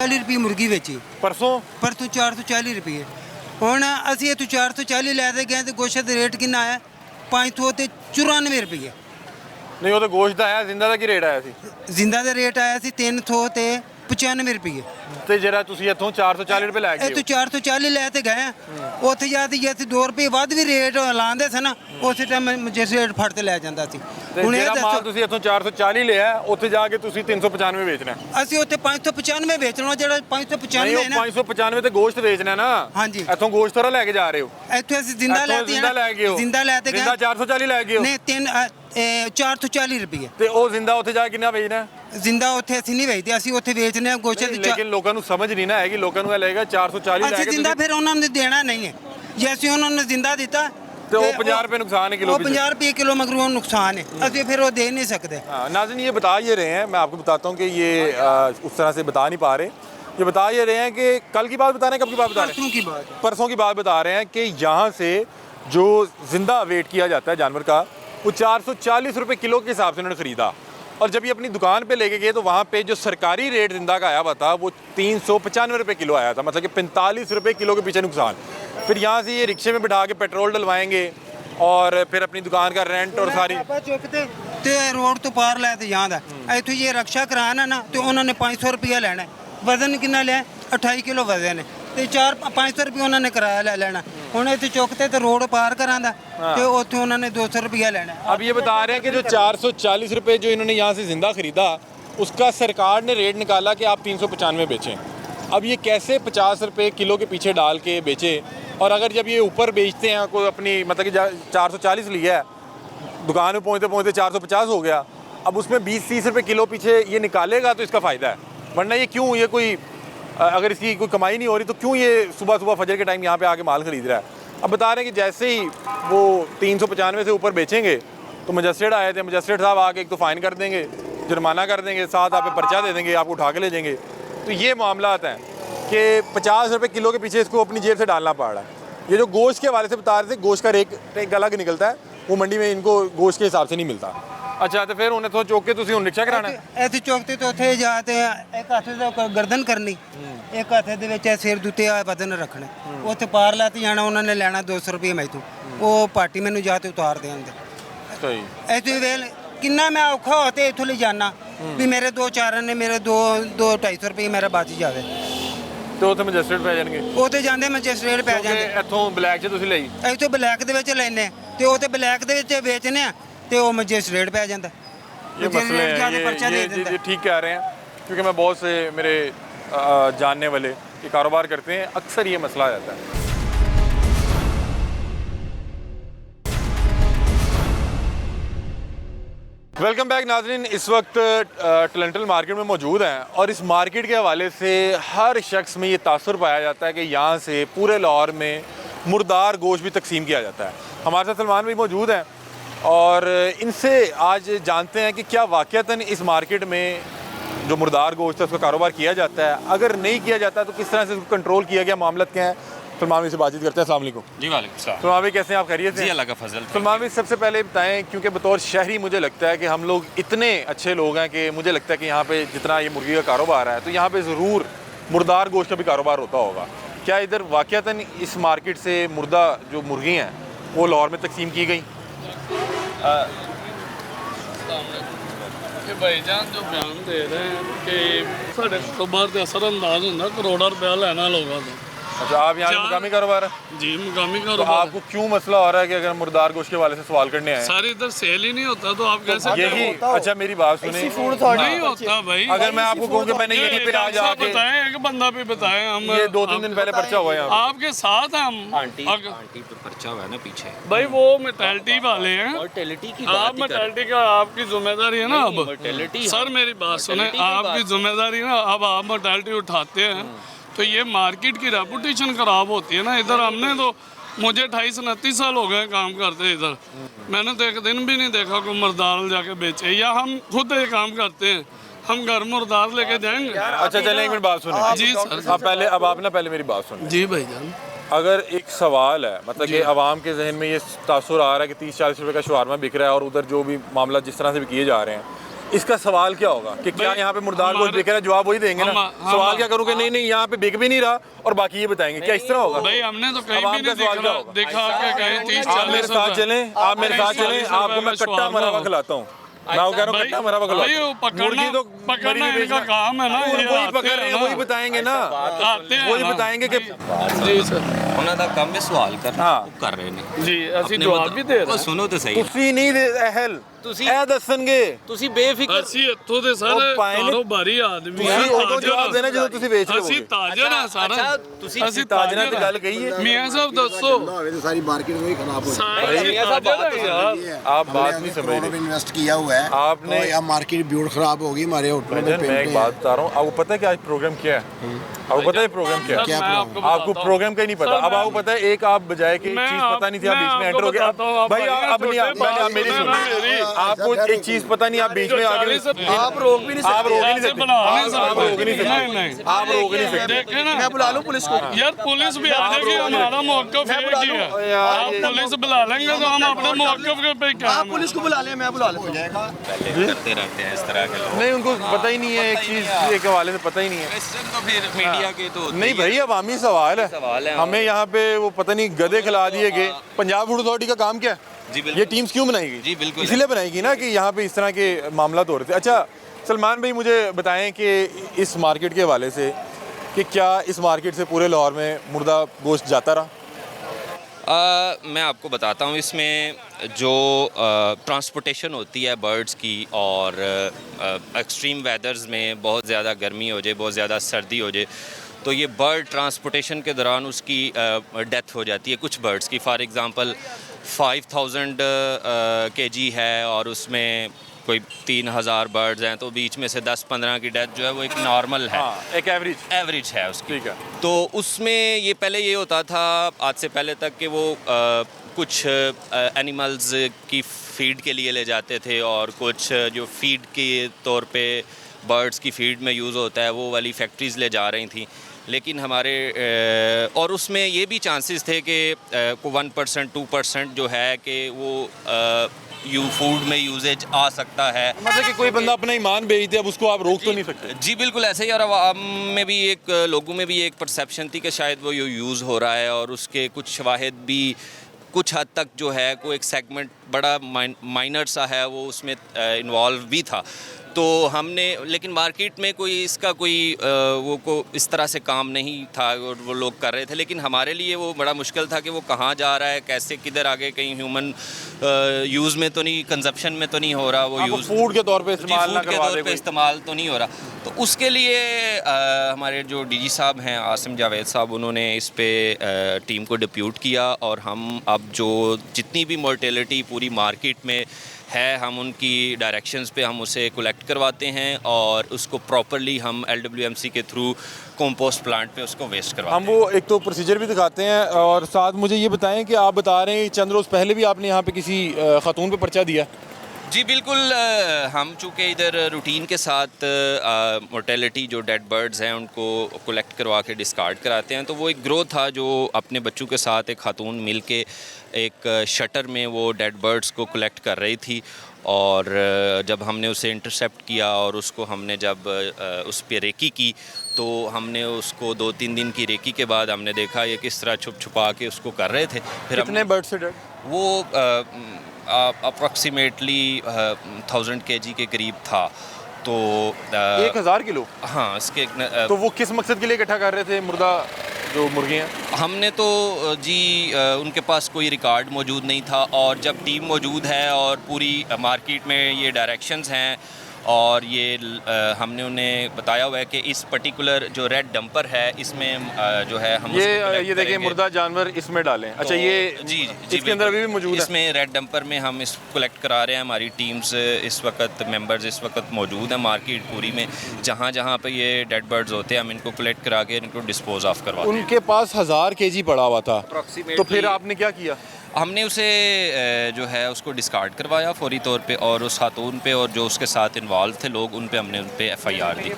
40 रुपये मुर्गी बेची परसों 440 रुपये। ਹੁਣ ਅਸੀਂ ਇਹ 440 ਲੈ ਦੇ ਗਏ ਤੇ ਗੋਸ਼ਤ ਦਾ ਰੇਟ ਕਿੰਨਾ ਆਇਆ 594 ਰੁਪਏ। नहीं वो तो गोश्त आया जिंदा का की रेट आया सी ਜ਼ਿੰਦਾ ਦਾ ਰੇਟ ਆਇਆ ਸੀ 395 ਰੁਪਏ। ਤੇ ਜਿਹੜਾ ਤੁਸੀਂ ਇੱਥੋਂ 440 ਰੁਪਏ ਲੈ ਇਹ ਗਏ 440 ਲੈ ਤੇ ਗਏ ਉੱਥੇ ਜਾ ਕੇ ਜੇ ਅਸੀਂ 2 ਰੁਪਏ ਵੱਧ ਵੀ ਰੇਟ ਲਾਉਂਦੇ ਸੀ ਨਾ ਉਸੇ ਟਾਈਮ ਜਿਸ ਰੇਟ ਫੜ ਤੇ ਲੈ ਜਾਂਦਾ ਸੀ। ਤੇ ਹੁਣ ਇਹ ਜਿਹੜਾ ਮਾਲ ਦੱਸੋ ਤੁਸੀਂ ਇੱਥੋਂ 440 ਲਿਆ ਉੱਥੇ ਜਾ ਕੇ ਤੁਸੀਂ 395 ਵੇਚਣਾ ਹੈ। ਅਸੀਂ ਉੱਥੇ 595 ਵੇਚਣਾ ਜਿਹੜਾ 595 ਨਹੀਂ ਹੈ ਉਹ ਨਾ 595 ਤੇ ਗੋਸ਼ਤ ਵੇਚਣਾ ਨਾ। ਹਾਂਜੀ। ਇੱਥੋਂ ਗੋਸ਼ਤ ਥੋੜਾ ਲੈ ਕੇ ਜਾ ਰਹੇ ਹੋ। ਇੱਥੇ ਅਸੀਂ ਜ਼ਿੰਦਾ ਇੱਥੋਂ ਲੈਤੇ ਜ਼ਿੰਦਾ ਲੈ ਗਏ ਹੋ। ਜ਼ਿੰਦਾ ਲੈਤੇ ਗਏ ਜ਼ਿੰਦਾ 440 ਲੈ ਗਏ ਹੋ। ਨਹੀਂ 440 ਰੁਪਏ। ਤੇ ਉਹ ਜ਼ਿੰਦਾ ਉੱਥੇ ਜਾ ਕੇ ਕਿੰਨਾ ਵੇਚਣਾ ਹੈ? ਜ਼ਿੰਦਾ ਉੱਥੇ ਅਸੀਂ ਨਹੀਂ ਵੇਚਦੇ ਅਸੀਂ ਉੱਥੇ ਵੇਚਨੇ ਆ ਗੋਸ਼ਤ ਲੇਕਿਨ ਲੋਕਾਂ ਨੂੰ ਸਮਝ ਨਹੀਂ ਨਾ ਹੈਗੀ ਲੋਕਾਂ ਨੂੰ ਇਹ ਲੱਗੇਗਾ 440 ਲੈ ਅਸੀਂ ਕੇ ਜ਼ਿੰਦਾ ਫਿਰ ਉਹਨਾਂ ਨੂੰ ਦੇਣਾ ਨਹੀਂ ਹੈ ਜੇ ਅਸੀਂ ਉਹਨਾਂ ਨੂੰ ਜ਼ਿੰਦਾ ਦਿੱਤਾ ਤੇ ਉਹ 50 रुपए नुकसान है किलो वो 50 रुपये किलो मगर वो नुकसान है ਅਸੀਂ ਫਿਰ ਉਹ ਦੇ ਨਹੀਂ ਸਕਦੇ। नाज़रीन ये बता ये रहे हैं मैं आपको बताता हूँ कि ये उस तरह से बता नहीं पा रहे ये बता ये रहे हैं कि कल की बात बता रहे हैं कब की बात बता रहे परसों की बात हैं परसों की बात बता रहे हैं कि यहाँ से जो जिंदा वेट किया जाता है जानवर का वो 440 रुपये किलो के हिसाब से उन्होंने ख़रीदा और जब ये अपनी दुकान पे लेके गए तो वहाँ पे जो सरकारी रेट जिंदा का आया हुआ था वो 395 रुपये किलो आया था मतलब कि 45 रुपये किलो के पीछे नुकसान। फिर यहाँ से ये रिक्शे में बिठा के पेट्रोल डलवाएंगे और फिर अपनी दुकान का रेंट और सारी ਚੁੱਕਦੇ ਤੇ ਰੋਡ ਤੋਂ ਪਾਰ ਲੈ ਤੇ ਜਾਂਦਾ ਇੱਥੋਂ ਇਹ ਰਕਸ਼ਾ ਕਰਾਣਾ ਨਾ ਤੇ ਉਹਨਾਂ ਨੇ 500 ਰੁਪਇਆ ਲੈਣਾ ਵਜ਼ਨ ਕਿੰਨਾ ਲਿਆ 28 ਕਿਲੋ ਵਜ਼ਨ ਹੈ ਤੇ 500 ਰੁਪਏ ਉਹਨਾਂ ਨੇ ਕਿਰਾਇਆ ਲੈ ਲੈਣਾ ਹੁਣ ਇੱਥੇ ਚੁੱਕਤੇ ਤੇ ਰੋਡ ਪਾਰ ਕਰਾਂਦਾ ਤੇ ਉੱਥੇ ਉਹਨਾਂ ਨੇ 200 ਰੁਪਇਆ ਲੈਣਾ। अब ये बता रहे हैं कि जो 440 रुपये जो इन्होंने यहाँ से ज़िंदा ख़रीदा उसका सरकार ने रेट निकाला कि आप 395 बेचें। अब ये कैसे 50 रुपये किलो के पीछे डाल के बेचें और अगर जब ये ऊपर बेचते हैं कोई अपनी मतलब कि 440 लिया है दुकान में पहुँचते पहुँचते 450 हो गया अब उसमें 20-30 रुपये किलो पीछे ये निकालेगा तो इसका फ़ायदा है वरना ये क्यों ये कोई अगर इसकी कोई कमाई नहीं हो रही तो क्यों ये सुबह सुबह फजर के टाइम यहाँ पे आके माल ख़रीद रहा है। अब बता रहे हैं कि जैसे ही वो 395 से ऊपर बेचेंगे तो मजिस्ट्रेट आए थे मजिस्ट्रेट साहब आके एक तो फ़ाइन कर देंगे जुर्माना कर देंगे साथ आप पे पर्चा दे देंगे आपको उठा के ले जाएंगे। तो ये मामला हैं कि 50 रुपये किलो के पीछे इसको अपनी जेब से डालना पड़ रहा है। ये जो गोश्त के हवाले से बता रहे थे गोश्त का रेट अलग निकलता है वो मंडी में इनको गोश्त के हिसाब से नहीं मिलता। अच्छा तो फिर उन्हें तो चौक के तुम रिक्शा कराना ਇੱਥੇ ਚੁੱਕਤੇ ਤੇ ਉੱਥੇ ਜਾ ਤੇ ਇੱਕ ਹੱਥ ਦਾ ਗਰਦਨ ਕਰਨੀ ਇੱਕ ਹੱਥ ਦੇ ਵਿੱਚ ਸਿਰ ਦੁੱਤੇ ਆ ਬਦਨ ਰੱਖਣਾ ਉੱਥੇ ਪਾਰ ਲੈ ਤੇ ਜਾਣਾ ਉਹਨਾਂ ਨੇ ਲੈਣਾ 200 ਰੁਪਏ ਮੈਥੋਂ ਉਹ ਪਾਰਟੀ ਮੈਨੂੰ ਜਾ ਤੇ ਉਤਾਰ ਦੇਣਗੇ। सही ਇੱਥੇ ਵੇਲ ਕਿੰਨਾ ਮੈਂ ਔਖਾ ਹੋ ਤੇ ਇੱਥੋਂ ਲੈ ਜਾਣਾ ਵੀ ਮੇਰੇ ਦੋ ਚਾਰ ਨੇ ਮੇਰੇ 250 ਰੁਪਏ ਮੇਰਾ ਬਚ ਜਾਵੇ तो उत्थे मजिस्ट्रेट पै जाएंगे ਉੱਥੇ ਜਾਂਦੇ ਮੈਜਿਸਟ੍ਰੇਟ ਪੈ ਜਾਂਦੇ इत्थों ब्लैक च तुसीं लई ਇੱਥੋਂ ਬਲੈਕ ਦੇ ਵਿੱਚ ਲੈਨੇ ਤੇ ਉਹ ਤੇ ਬਲੈਕ ਦੇ ਵਿੱਚ ਵੇਚਨੇ ਆ ਤੇ ਉਹ ਮੈਜਿਸਟ੍ਰੇਟ ਪੈ ਜਾਂਦਾ ये मसले हैं ये ठीक कह रहे हैं क्योंकि मैं बहुत से मेरे जानने वाले ये कारोबार करते हैं अक्सर ये मसला आ जाता है। वेलकम बैक नाज़रीन इस वक्त टलेंटल मार्केट में मौजूद हैं और इस मार्केट के हवाले से हर शख्स में ये तासुर पाया जाता है कि यहाँ से पूरे लाहौर में मुर्दार गोश्त भी तकसीम किया जाता है। हमारे साथ सलमान भी मौजूद हैं और इनसे आज जानते हैं कि क्या वाक़तन इस मार्केट में जो मुर्दार गोश्त है उसका कारोबार किया जाता है, अगर नहीं किया जाता तो किस तरह से उसको कंट्रोल किया गया, मामलत क्या है। सलमान भाई से बातचीत करते हैं। अस्सलाम वालेकुम। जी वालेकुम सलाम। सलमान भाई कैसे हैं आप, खैरियत से? जी अल्लाह का फजल। सलमान भाई सबसे पहले बताएं क्योंकि बतौर शहरी मुझे लगता है कि हम लोग इतने अच्छे लोग हैं कि मुझे लगता है कि यहाँ पे जितना ये मुर्गी का कारोबार है तो यहाँ पे ज़रूर मुर्दार गोश्त का भी कारोबार होता होगा। क्या इधर वाक़तन इस मार्केट से मुर्दा जो मुर्गी हैं वो लाहौर में तकसीम की गई? भाईजान जो बयान दे रहे हैं कि साढ़े कारोबार से असरअंदाज होंगे करोड़ा रुपया लेना लोगों को। अच्छा आप यहाँ मुकामी कारोबार है? जी मुकामी तो कारोबार। आपको क्यों मसला हो रहा है कि अगर मुर्दार गोश्त के वाले से सवाल करने आए? सारे इधर सेल ही नहीं होता तो आप कैसे यही अच्छा मेरी बात सुने नहीं होता भाई। अगर मैं आपको कहूँ कि मैंने यहीं पे आज आके बताएं एक बंदा भी बताएं हम ये 2-3 दिन पहले पर्चा हुआ है यहाँ आपके साथ हम आंटी पर पर्चा हुआ है ना पीछे भाई वो मेंटालिटी वाले हैं मोर्टेलिटी की आप मेंटालिटी का आपकी जिम्मेदारी है ना अब मोर्टेलिटी सर मेरी बात सुने आपकी जिम्मेदारी ना अब आप मेंटालिटी उठाते हैं तो ये मार्केट की रेपुटेशन ख़राब होती है ना। इधर हमने तो मुझे 28-29 साल हो गए काम करते इधर मैंने तो एक दिन भी नहीं देखा कोई मुर्दार जाके बेचे या हम खुद ये काम करते हैं हम घर मुर्दार लेके जाएंगे। अच्छा चलें एक मिनट बात सुने जी सर। आप पहले अब आप ना पहले मेरी बात सुने। जी भाईजान अगर एक सवाल है मतलब कि आवाम के जहन में ये तासुर आ रहा है कि 30-40 रुपये का शवारमा बिक रहा है और उधर जो भी मामला जिस तरह से भी किए जा रहे हैं इसका सवाल क्या होगा कि क्या भाई, यहाँ पे मुर्दार गोश्त हमारे- बिक रहा है? जवाब वही देंगे ना। सवाल क्या करूँ कि नहीं यहाँ पे बिक भी नहीं रहा और बाकी ये बताएंगे, क्या इस तरह होगा? भाई हमने तो कहीं अब भी आपका नहीं सवाल क्या होगा? दिखा के कहीं 30 आप मेरे 40 साथ रुपए। चलें, आप मेरे साथ चलें, आपको मैं कट्टा मरा हुआ खिलाता हूँ। मैं वो कह रहा हूँ कट्टा मरा हुआ भाई खिलाता वो हूँ। पकड़ना मुर्गी तो पकड़ना मरी हुई इनका बेचना। काम है ना, ये वही आते पकड़ रहे हैं, हैं वही ना। बताएंगे ना, आते हैं वही ना। बताएंगे कि जी सर ਉਹਨਾਂ ਦਾ ਕੰਮ ਹੈ ਸਵਾਲ ਕਰਨਾ ਹਾਂ। ਉਹ ਕਰ ਰਹੇ ਨੇ जी ਅਸੀਂ ਆਪਣੇ ਜਵਾਬ ਮਤਲਬ- ਵੀ ਦੇ ਉਹ ਰਹੇ ਸੁਣੋ ਤੇ ਸਹੀ ਤੁਸੀਂ ਨਹੀਂ ਅਹਿਲ ਤੁਸੀਂ- ਇਹ ਦੱਸਣਗੇ। ਤੁਸੀਂ ਬੇਫਿਕਰ ਅਸੀਂ ਇੱਥੋਂ ਦੇ ਉਹ ਸਾਰੇ ਪਾਏ ਨੇ- ਕਾਰੋਬਾਰੀ ਆਦਮੀ ਤੁਸੀਂ ਉਦੋਂ ਜਵਾਬ ਦੇਣਾ ਜਦੋਂ ਤੁਸੀਂ ਵੇਚ ਰਹੇ ਅਸੀਂ ਹੋਗੇ। ਤਾਜਰ ਹਾਂ ਸਾਰਾ ਤੁਸੀਂ ਅਸੀਂ ਤਾਜਰਾਂ ਤੇ ਤਾਜਰ ਗੱਲ ਕਹੀ ਹੈ। ਮੀਆਂ ਸਾਹਿਬ ਦੱਸੋ होवे तो सारी मार्केट वही खराब हो ਸਾਰੇ मियां साहब ਤਾਜਰ बात तो हैं यार। आप बात नहीं समझ करोड़ों में रहे। इन्वेस्ट किया हुआ है आपने- तो अब मार्केट ब्यूट खराब होगी हमारे होटलों में मैं एक पेंटें बात हैं। बता रहा हूँ, आपको पता है कि आज प्रोग्राम क्या है? आपको पता है प्रोग्राम क्या है? क्या मैं प्रॉब्लम? आपको बताता हूँ। प्रोग्राम का ही नहीं पता। सर, अब आपको पता है एक आप बजाय के मैं चीज आप- पता नहीं थी, आप मैं बीच में आपको एंटर हो गए। बताता हूँ, आप भाई भाई आप नहीं, छोटे पहले आप मेरी बात सुनो। सुनो मेरी। आपको एक चीज पता नहीं, आप बीच में आगे आप रोक भी नहीं सकते, आप रोक ही नहीं ऐसे सकते। बना नहीं आप सकते। रोक ही नहीं सकते। नहीं, नहीं। आप रोक ही नहीं सकते। देखे ना मैं बुला लूं पुलिस को यार, पुलिस भी आ जाएगी, हमारा मौक़िफ़ एक ही है। आप पुलिस बुला लेंगे तो हम अपने मौक़िफ़ के पे क्या, आप पुलिस को बुला लें, मैं बुला लेता हूं। पहले करते रहते हैं इस तरह के लोग नहीं, उनको पता ही नहीं है, एक चीज एक हवाले से पता ही नहीं है। क्वेश्चन तो फिर मीडिया के तो होते नहीं ही हैं। भाई, अवामी सवाल सवाल है। है। हमें यहाँ पे वो पता नहीं गधे खिला दिए गए। पंजाब फूड अथॉरिटी का काम क्या है? जी बिल्कुल। ये टीम्स क्यों बनाई गई? जी बिल्कुल। इसलिए बनाई गई ना कि यहाँ पे इस तरह के मामला हो रहे थे। अच्छा सलमान भाई, मुझे बताएं कि इस मार्केट के हवाले से कि क्या इस मार्केट से पूरे लाहौर में मुर्दा गोश्त जाता रहा? मैं आपको बताता हूँ, इसमें जो ट्रांसपोर्टेशन होती है बर्ड्स की, और एक्सट्रीम वेदर्स में बहुत ज़्यादा गर्मी हो जाए, बहुत ज़्यादा सर्दी हो जाए, तो ये बर्ड ट्रांसपोर्टेशन के दौरान उसकी डेथ हो जाती है कुछ बर्ड्स की। फॉर एग्ज़ाम्पल 5000 kg है और उसमें कोई 3000 बर्ड्स हैं, तो बीच में से 10-15 की डेथ जो है वो एक नॉर्मल है, हाँ, एक एवरेज। एवरेज है उसकी। ठीक है। तो उसमें ये पहले ये होता था आज से पहले तक कि वो कुछ एनिमल्स की फीड के लिए ले जाते थे, और कुछ जो फीड के तौर पे बर्ड्स की फीड में यूज़ होता है वो वाली फैक्ट्रीज़ ले जा रही थी। लेकिन हमारे और उसमें ये भी चांसेस थे कि 1% 2% जो है कि वो फूड में यूजेज आ सकता है। मतलब कि कोई बंदा अपना ईमान बेचते, अब उसको आप रोक तो नहीं सकते। जी बिल्कुल ऐसे ही। और आवाम में भी एक, लोगों में भी एक परसेप्शन थी कि शायद वो यूज़ हो रहा है, और उसके कुछ शवाहिद भी कुछ हद तक जो है को एक सेगमेंट बड़ा माइनर सा है वो उसमें इन्वॉल्व भी था। तो हमने, लेकिन मार्केट में कोई इसका कोई वो को इस तरह से काम नहीं था और वो लोग कर रहे थे। लेकिन हमारे लिए वो बड़ा मुश्किल था कि वो कहाँ जा रहा है, कैसे, किधर आगे, कहीं ह्यूमन यूज़ में तो नहीं, कंजप्शन में तो नहीं हो रहा वो यूज़, फूड के तौर पे इस्तेमाल ना फूड के करवा तौर दे पे कोई। इस्तेमाल तो नहीं हो रहा। तो उसके लिए हमारे जो डीजी साहब हैं आसिम जावेद साहब, उन्होंने इस पे टीम को डिप्यूट किया, और हम अब जो जितनी भी मोर्टेलिटी पूरी मार्केट में है, हम उनकी डायरेक्शंस पे हम उसे कलेक्ट करवाते हैं, और उसको प्रॉपरली हम LWMC के थ्रू कंपोस्ट प्लांट पे उसको वेस्ट करवाते हम वो एक तो प्रोसीजर भी दिखाते हैं, और साथ मुझे ये बताएं कि आप बता रहे हैं चंद रोज़ पहले भी आपने यहाँ पे किसी खातून पे पर्चा दिया। जी बिल्कुल। हम चूँकि इधर रूटीन के साथ मोर्टेलिटी जो डेड बर्ड्स हैं उनको कलेक्ट करवा के डिस्कार्ड कराते हैं, तो वो एक ग्रोथ था जो अपने बच्चों के साथ एक खातून मिल के एक शटर में वो डेड बर्ड्स को कलेक्ट कर रही थी, और जब हमने उसे इंटरसेप्ट किया और उसको हमने जब उस पर रेकी की, तो हमने उसको 2-3 दिन की रेकी के बाद हमने देखा ये किस तरह छुप छुपा के उसको कर रहे थे। फिर कितने बर्ड से डेड? वो अप्रॉक्सीमेटली 1000 kg के करीब था। तो 1000 किलो? हाँ, इसके तो वो किस मकसद के लिए इकट्ठा कर रहे थे मुर्दा जो मुर्गियाँ? हमने तो जी उनके पास कोई रिकॉर्ड मौजूद नहीं था, और जब टीम मौजूद है और पूरी मार्केट में ये डायरेक्शंस हैं, और ये हमने उन्हें बताया हुआ है कि इस पर्टिकुलर जो रेड डंपर है इसमें जो है हम उसको ये collect देखिए करेंगे। मुर्दा जानवर इसमें डालें। अच्छा, तो ये जी इसके अंदर अभी भी मौजूद है? इसमें रेड डंपर में हम इस कलेक्ट करा रहे हैं। हमारी टीम्स इस वक्त, मेंबर्स इस वक्त मौजूद हैं मार्केट पूरी में, जहाँ जहाँ पे ये डेड बर्ड्स होते हैं हम इनको कलेक्ट करा के इनको डिस्पोज ऑफ करवाते हैं। उनके पास 1000 kg पड़ा हुआ था, Approximately- तो फिर आपने क्या किया? हमने उसे जो है उसको डिस्कार्ड करवाया फौरी तौर पे, और उस खातून पे और जो उसके साथ इन्वॉल्व थे लोग, उन पे हमने उन पे FIR दी।